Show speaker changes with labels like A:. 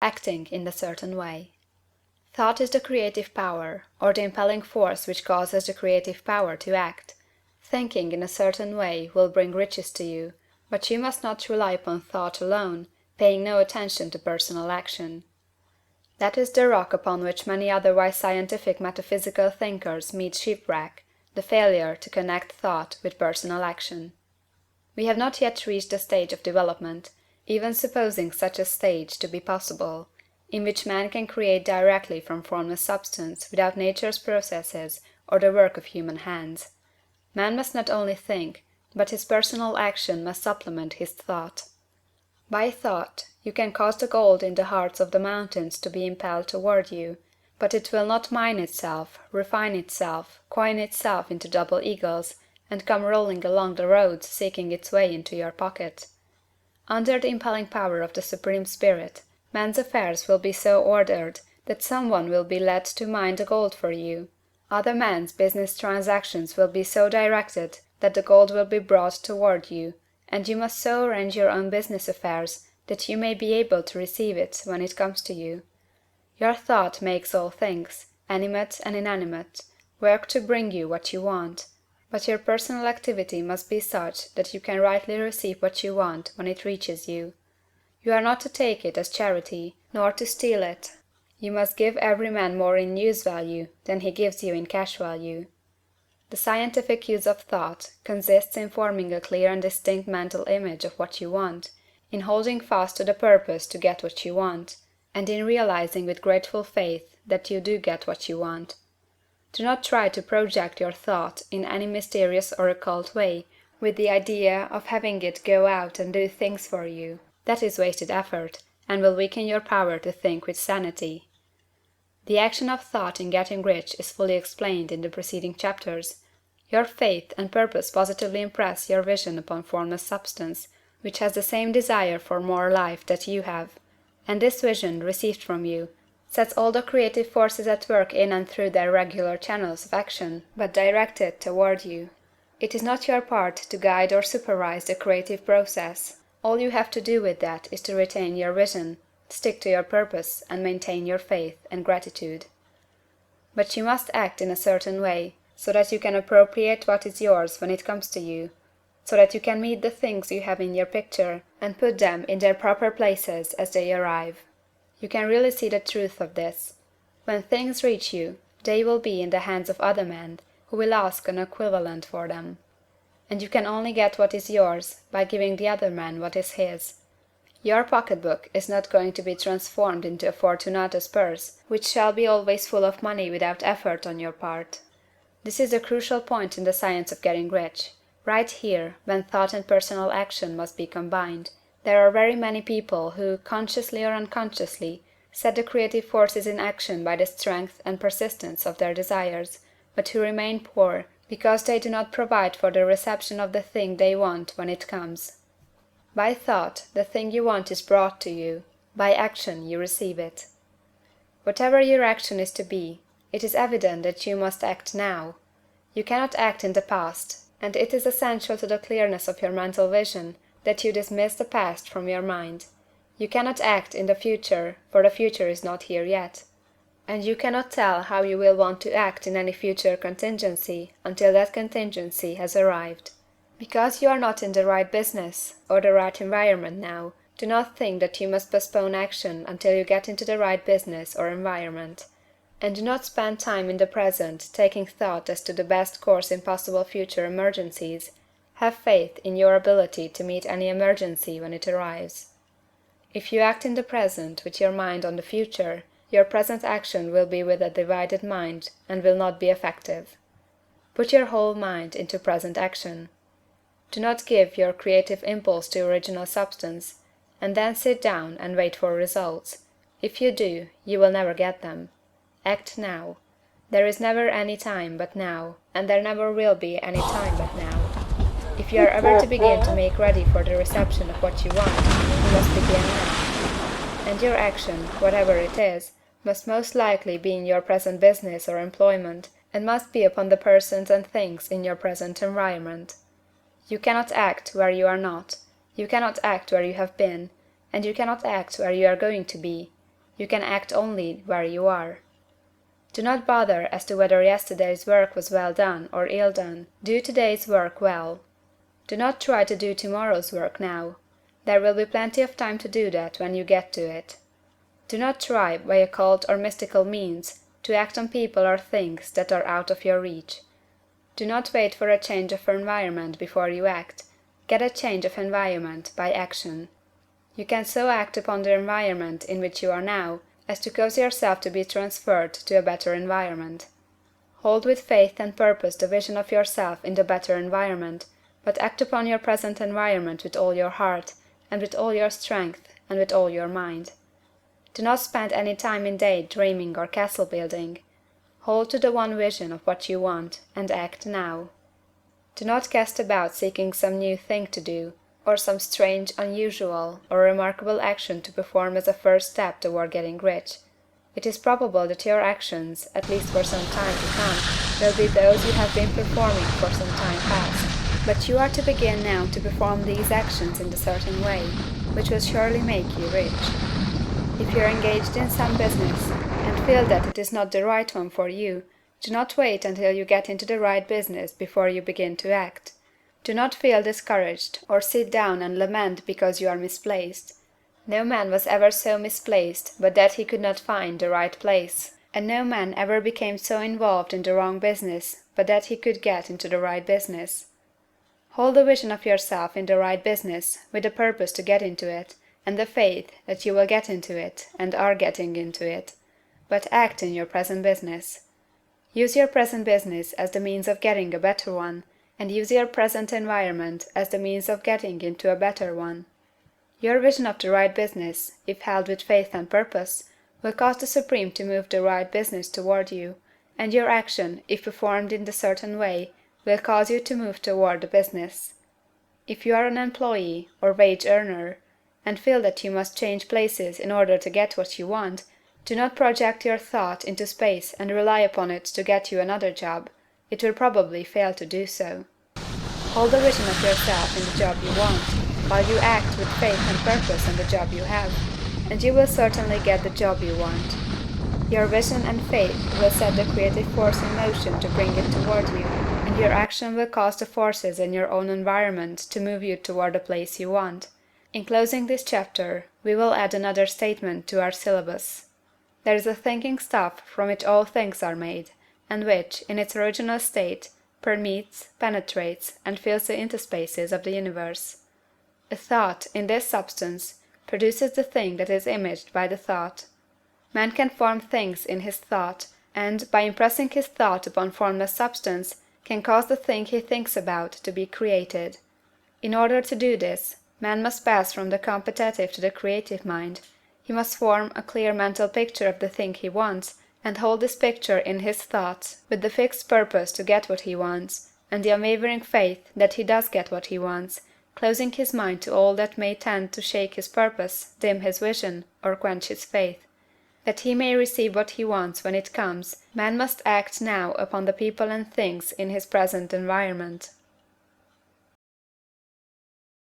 A: Acting in a certain way. Thought is the creative power, or the impelling force which causes the creative power to act. Thinking in a certain way will bring riches to you, but you must not rely upon thought alone, paying no attention to personal action. That is the rock upon which many otherwise scientific metaphysical thinkers meet shipwreck, the failure to connect thought with personal action. We have not yet reached the stage of development, even supposing such a stage to be possible, in which man can create directly from formless substance without nature's processes or the work of human hands. Man must not only think, but his personal action must supplement his thought. By thought, you can cause the gold in the hearts of the mountains to be impelled toward you, but it will not mine itself, refine itself, coin itself into double eagles, and come rolling along the roads seeking its way into your pocket. Under the impelling power of the Supreme Spirit, man's affairs will be so ordered that some one will be led to mine the gold for you. Other men's business transactions will be so directed that the gold will be brought toward you, and you must so arrange your own business affairs that you may be able to receive it when it comes to you. Your thought makes all things, animate and inanimate, work to bring you what you want, but your personal activity must be such that you can rightly receive what you want when it reaches you. You are not to take it as charity, nor to steal it. You must give every man more in use value than he gives you in cash value. The scientific use of thought consists in forming a clear and distinct mental image of what you want, in holding fast to the purpose to get what you want, and in realizing with grateful faith that you do get what you want. Do not try to project your thought in any mysterious or occult way, with the idea of having it go out and do things for you. That is wasted effort, and will weaken your power to think with sanity. The action of thought in getting rich is fully explained in the preceding chapters. Your faith and purpose positively impress your vision upon formless substance, which has the same desire for more life that you have, and this vision, received from you, sets all the creative forces at work in and through their regular channels of action, but directed toward you. It is not your part to guide or supervise the creative process. All you have to do with that is to retain your vision, stick to your purpose, and maintain your faith and gratitude. But you must act in a certain way, so that you can appropriate what is yours when it comes to you, so that you can meet the things you have in your picture, and put them in their proper places as they arrive. You can really see the truth of this. When things reach you, they will be in the hands of other men, who will ask an equivalent for them. And you can only get what is yours by giving the other man what is his. Your pocketbook is not going to be transformed into a Fortunatus purse, which shall be always full of money without effort on your part. This is the crucial point in the science of getting rich. Right here, when thought and personal action must be combined, there are very many people who, consciously or unconsciously, set the creative forces in action by the strength and persistence of their desires, but who remain poor because they do not provide for the reception of the thing they want when it comes. By thought, the thing you want is brought to you. By action, you receive it. Whatever your action is to be, it is evident that you must act now. You cannot act in the past, and it is essential to the clearness of your mental vision that you dismiss the past from your mind. You cannot act in the future, for the future is not here yet. And you cannot tell how you will want to act in any future contingency until that contingency has arrived. Because you are not in the right business or the right environment now, do not think that you must postpone action until you get into the right business or environment. And do not spend time in the present taking thought as to the best course in possible future emergencies. Have faith in your ability to meet any emergency when it arrives. If you act in the present with your mind on the future, your present action will be with a divided mind and will not be effective. Put your whole mind into present action. Do not give your creative impulse to original substance, and then sit down and wait for results. If you do, you will never get them. Act now. There is never any time but now, and there never will be any time but now. If you are ever to begin to make ready for the reception of what you want, you must begin now. And your action, whatever it is, must most likely be in your present business or employment, and must be upon the persons and things in your present environment. You cannot act where you are not, you cannot act where you have been, and you cannot act where you are going to be. You can act only where you are. Do not bother as to whether yesterday's work was well done or ill done. Do today's work well. Do not try to do tomorrow's work now. There will be plenty of time to do that when you get to it. Do not try, by occult or mystical means, to act on people or things that are out of your reach. Do not wait for a change of environment before you act. Get a change of environment by action. You can so act upon the environment in which you are now as to cause yourself to be transferred to a better environment. Hold with faith and purpose the vision of yourself in the better environment, but act upon your present environment with all your heart, and with all your strength, and with all your mind. Do not spend any time in day dreaming or castle building. Hold to the one vision of what you want, and act now. Do not cast about seeking some new thing to do, or some strange, unusual, or remarkable action to perform as a first step toward getting rich. It is probable that your actions, at least for some time to come, will be those you have been performing for some time past. But you are to begin now to perform these actions in a certain way, which will surely make you rich. If you are engaged in some business, and feel that it is not the right one for you, do not wait until you get into the right business before you begin to act. Do not feel discouraged, or sit down and lament because you are misplaced. No man was ever so misplaced but that he could not find the right place, and no man ever became so involved in the wrong business but that he could get into the right business. Hold the vision of yourself in the right business, with the purpose to get into it, and the faith that you will get into it, and are getting into it. But act in your present business. Use your present business as the means of getting a better one, and use your present environment as the means of getting into a better one. Your vision of the right business, if held with faith and purpose, will cause the Supreme to move the right business toward you, and your action, if performed in the certain way, will cause you to move toward the business. If you are an employee, or wage earner, and feel that you must change places in order to get what you want, do not project your thought into space and rely upon it to get you another job. It will probably fail to do so. Hold the vision of yourself in the job you want, while you act with faith and purpose on the job you have, and you will certainly get the job you want. Your vision and faith will set the creative force in motion to bring it toward you, and your action will cause the forces in your own environment to move you toward the place you want. In closing this chapter, we will add another statement to our syllabus. There is a thinking stuff from which all things are made, and which, in its original state, permeates, penetrates, and fills the interspaces of the universe. A thought, in this substance, produces the thing that is imaged by the thought. Man can form things in his thought, and, by impressing his thought upon formless substance, can cause the thing he thinks about to be created. In order to do this, man must pass from the competitive to the creative mind. He must form a clear mental picture of the thing he wants, and hold this picture in his thoughts, with the fixed purpose to get what he wants, and the unwavering faith that he does get what he wants, closing his mind to all that may tend to shake his purpose, dim his vision, or quench his faith. That he may receive what he wants when it comes, man must act now upon the people and things in his present environment.